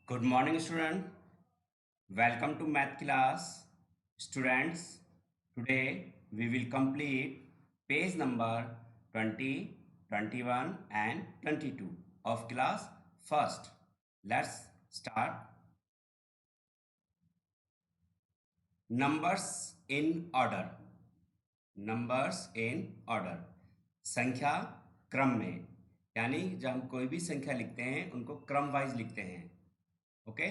Good morning, student. Welcome to math class. Students, today we will complete page number 20, 21 and 22 of class first. Let's start. Numbers in order. Numbers in order. संख्या क्रम में, यानी जब हम कोई भी संख्या लिखते हैं उनको क्रम वाइज लिखते हैं. Okay.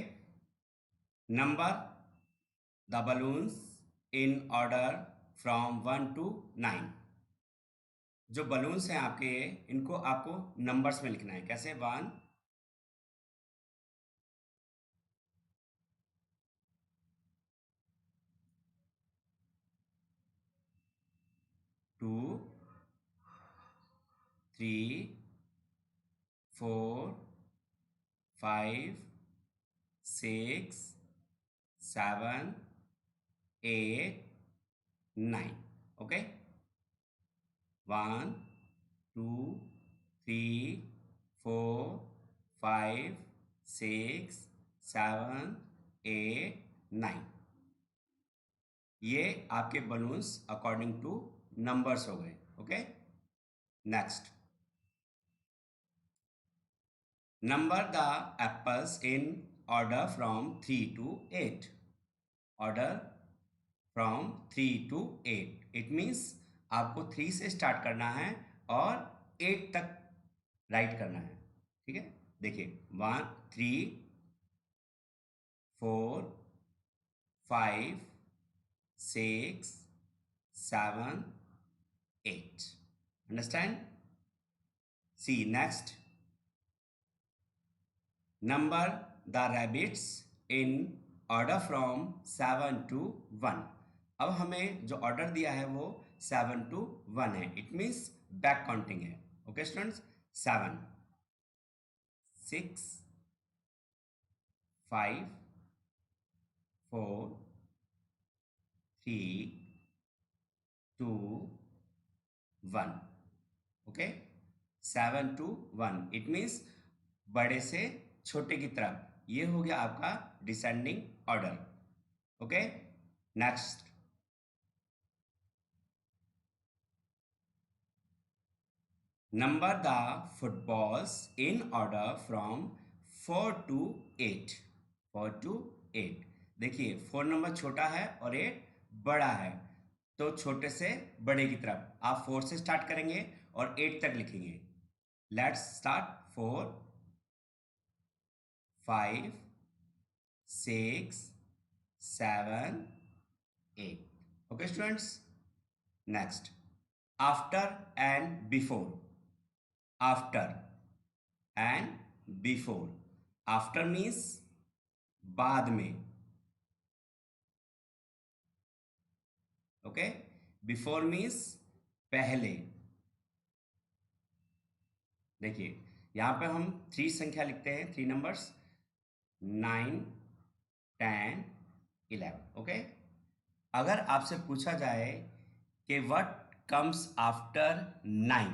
Number the balloons in order from 1 to 9. जो बलून्स हैं आपके, इनको आपको नंबर्स में लिखना है. कैसे? 1, 2, 3, 4, 5, 6, 7, 8, 9. ओके. 1, 2, 3, 4, 5, 6, 7, 8, 9. ये आपके बलून्स अकॉर्डिंग टू नंबर्स हो गए. Okay. Next. Number the apples in order from 3 to 8. Order from 3 to 8. It means आपको 3 से स्टार्ट करना है और 8 तक राइट करना है. ठीक है. देखिए 1, 3, 4, 5, 6, 7, 8. Understand? See next. Number the rabbits in order from 7 to 1. अब हमें जो ऑर्डर दिया है वो 7 to 1 है. इट मीन्स बैक काउंटिंग है. Okay students. 7, 6, 5, 4, 3, 2, 1. Okay. 7 to 1. It means बड़े से छोटे की तरफ. ये हो गया आपका descending order. Okay. Next. Number the footballs in order from 4 to 8. 4 to 8. देखिए 4 नंबर छोटा है और 8 बड़ा है, तो छोटे से बड़े की तरफ आप 4 से स्टार्ट करेंगे और 8 तक लिखेंगे. Let's start. 4, 5, 6, 7, 8. Okay students. Next. After and before. After and before. After means बाद में. Okay. Before means पहले. देखिए यहाँ पे हम 3 संख्या लिखते हैं, 3 नंबर्स. 9, 10, 11. ओके. अगर आपसे पूछा जाए कि what comes after 9,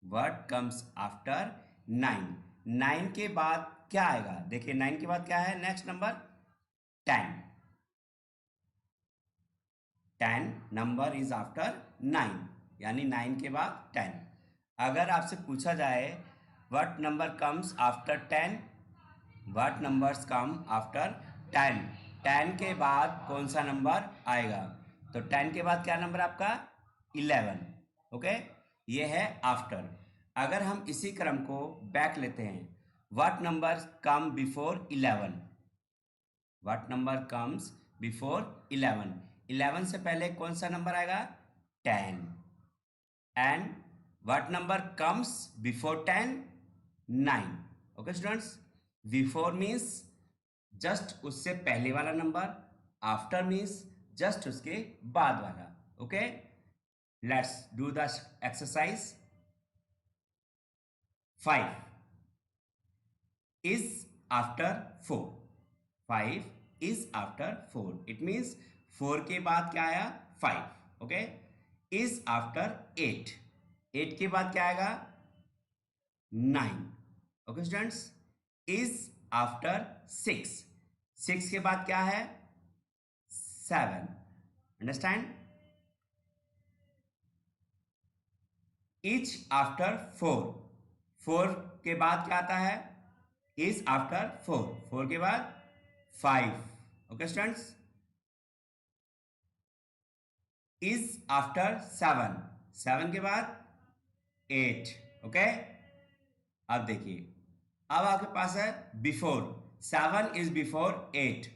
what comes after 9, 9 के बाद क्या आएगा? देखिए 9 के बाद क्या है? Next number 10. 10 number is after 9, यानी 9 के बाद 10. अगर आपसे पूछा जाए what number comes after 10, what numbers come after 10, 10 के बाद कौन सा नंबर आएगा? तो 10 के बाद क्या नंबर आपका? 11. ओके. ये है आफ्टर. अगर हम इसी क्रम को बैक लेते हैं, what number come before 11, what number comes before 11, 11 से पहले कौन सा नंबर आएगा? 10. And what number comes before 10? 9. Okay students. Before means just उससे पहले वाला नंबर. आफ्टर मीन्स जस्ट उसके बाद वाला. Okay. Let's do the exercise. 5 is after 4. 5 is after 4. It means 4 के बाद क्या आया? 5. ओके. is after 8. 8 के बाद क्या आएगा? 9. Okay students. is आफ्टर 6, 6 के बाद क्या है 7, अंडरस्टैंड। इच आफ्टर 4, 4 के बाद क्या आता है इज आफ्टर 4, 4 के बाद 5, ओके स्टूडेंट्स। इज आफ्टर 7, 7 के बाद 8, ओके। अब देखिए अब आपके पास है before, 7 is before 8,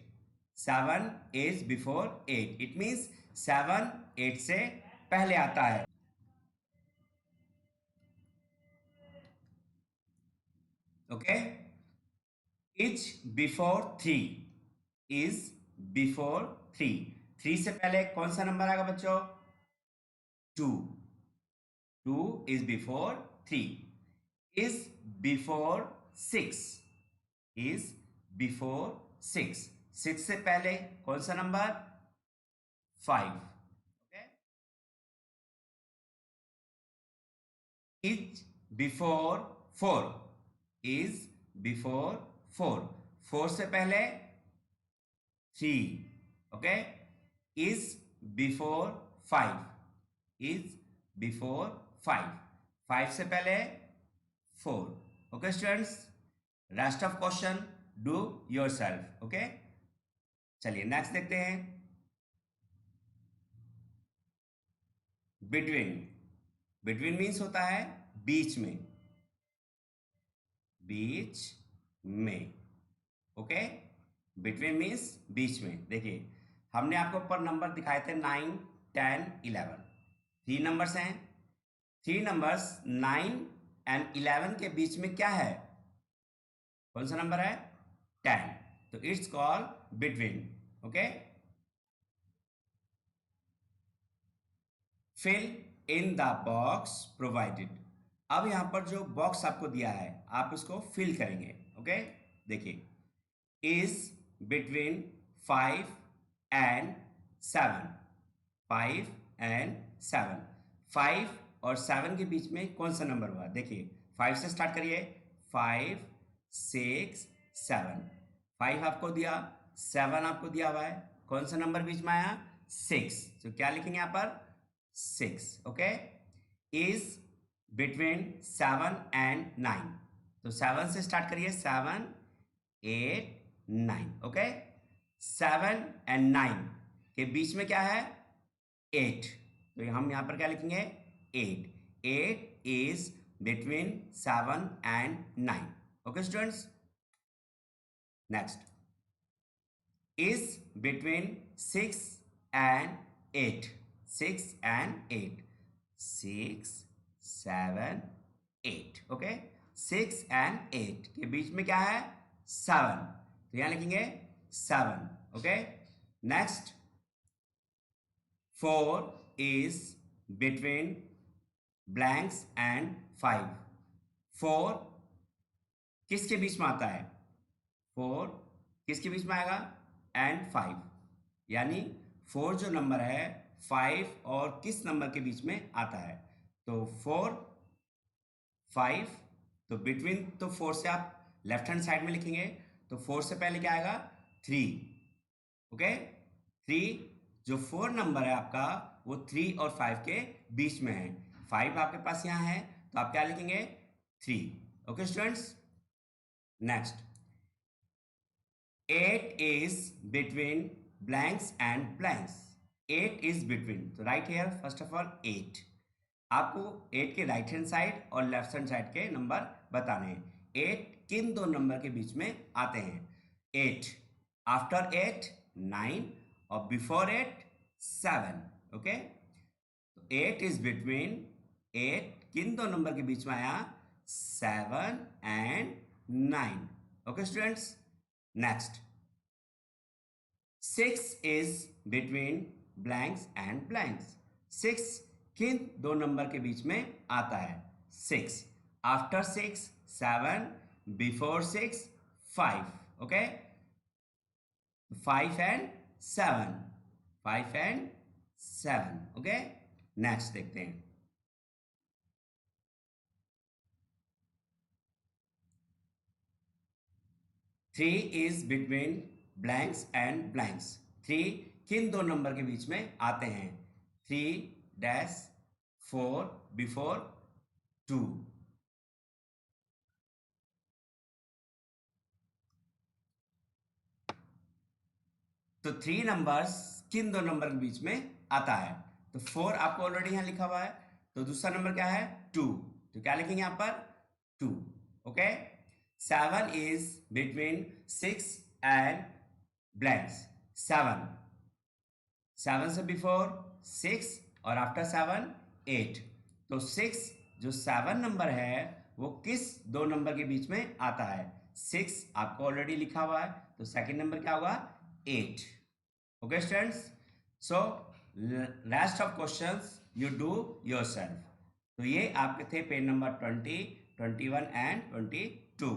7 is before 8, it means 7 8 से पहले आता है, okay. Is before 3, is before 3, 3 से पहले कौन सा नंबर आएगा बच्चों 2, 2 is before 3, is before 6, is before 6, 6 से पहले कौन सा number 5, okay. is before 4, is before 4, 4 से पहले 3, okay. is before 5, is before 5, 5 से पहले 4, okay students. Rest of question do your self, okay. चलिए नेक्स्ट देखते हैं। बिटवीन, बिटवीन मीन्स होता है बीच में, बीच में, ओके। बिटवीन मीन्स बीच में। देखिए हमने आपको ऊपर नंबर दिखाए थे 9 10 11, 3 नंबर्स हैं, 3 नंबर्स 9 एंड 11 के बीच में क्या है कौन सा नंबर है 10, तो it's call between, okay. Fill in the box provided, अब यहां पर जो बॉक्स आपको दिया है आप इसको फिल करेंगे, ओके। देखिए इज बिटवीन 5 एंड 7, 5 एंड 7, 5 और 7 के बीच में कौन सा नंबर हुआ देखिए 5 से स्टार्ट करिए, 5 6 7, 5 आपको दिया, 7 आपको दिया हुआ है, कौन सा नंबर बीच में आया 6, तो क्या लिखेंगे यहाँ पर 6, ओके। इज बिटवीन 7 एंड 9, तो 7 से स्टार्ट करिए, 7 8 9, ओके। 7 एंड 9 के बीच में क्या है 8, तो हम यहां पर क्या लिखेंगे 8, 8 is between 7 and 9, okay students. Next is between 6 and 8, 6 and 8, 6 7 8, okay. 6 and 8 के बीच में क्या है 7, तो यहां लिखेंगे 7, okay. Next 4 is between blanks and 5, 4 किसके बीच में आता है 4 किसके बीच में आएगा एंड 5, यानी 4 जो नंबर है 5 और किस नंबर के बीच में आता है, तो 4 5, तो बिटवीन, तो 4 से आप लेफ्ट हैंड साइड में लिखेंगे, तो 4 से पहले क्या आएगा 3, ओके। 3 जो 4 नंबर है आपका वो 3 और 5 के बीच में है, 5 आपके पास यहाँ है तो आप क्या लिखेंगे 3, okay students. Next 8 is between blanks and blanks, 8 is between, तो right hair first of all 8, आपको 8 के राइट हैंड साइड और लेफ्ट हैंड साइड के नंबर बताने हैं, 8 किन दो नंबर के बीच में आते हैं, 8 आफ्टर 8 9 और बिफोर 8 7, ओके। 8 इज बिटवीन, 8 किन दो नंबर के बीच में आया 7 and 9, okay students. Next 6 is between blanks and blanks, 6 किन दो नंबर के बीच में आता है 6 after 6 7, before 6 5, okay. 5 and 7, 5 and 7, okay. Next देखते हैं 3 is between blanks and blanks. 3 किन दो नंबर के बीच में आते हैं? 3-4 बिफोर 2। तो 3 नंबर्स किन दो नंबर के बीच में आता है? तो 4 आपको ऑलरेडी यहां लिखा हुआ है, तो दूसरा नंबर क्या है? 2। तो क्या लिखेंगे यहां पर? 2। Okay. 7 is between 6 and blanks. 7 से बिफोर 6 और आफ्टर 7 8। तो 6 जो 7 नंबर है वो किस दो नंबर के बीच में आता है? 6 आपको ऑलरेडी लिखा हुआ है, तो सेकंड नंबर क्या होगा? 8। Okay students, so rest of questions you do yourself। तो ये आपके थे पेज नंबर 20, 21 एंड 22।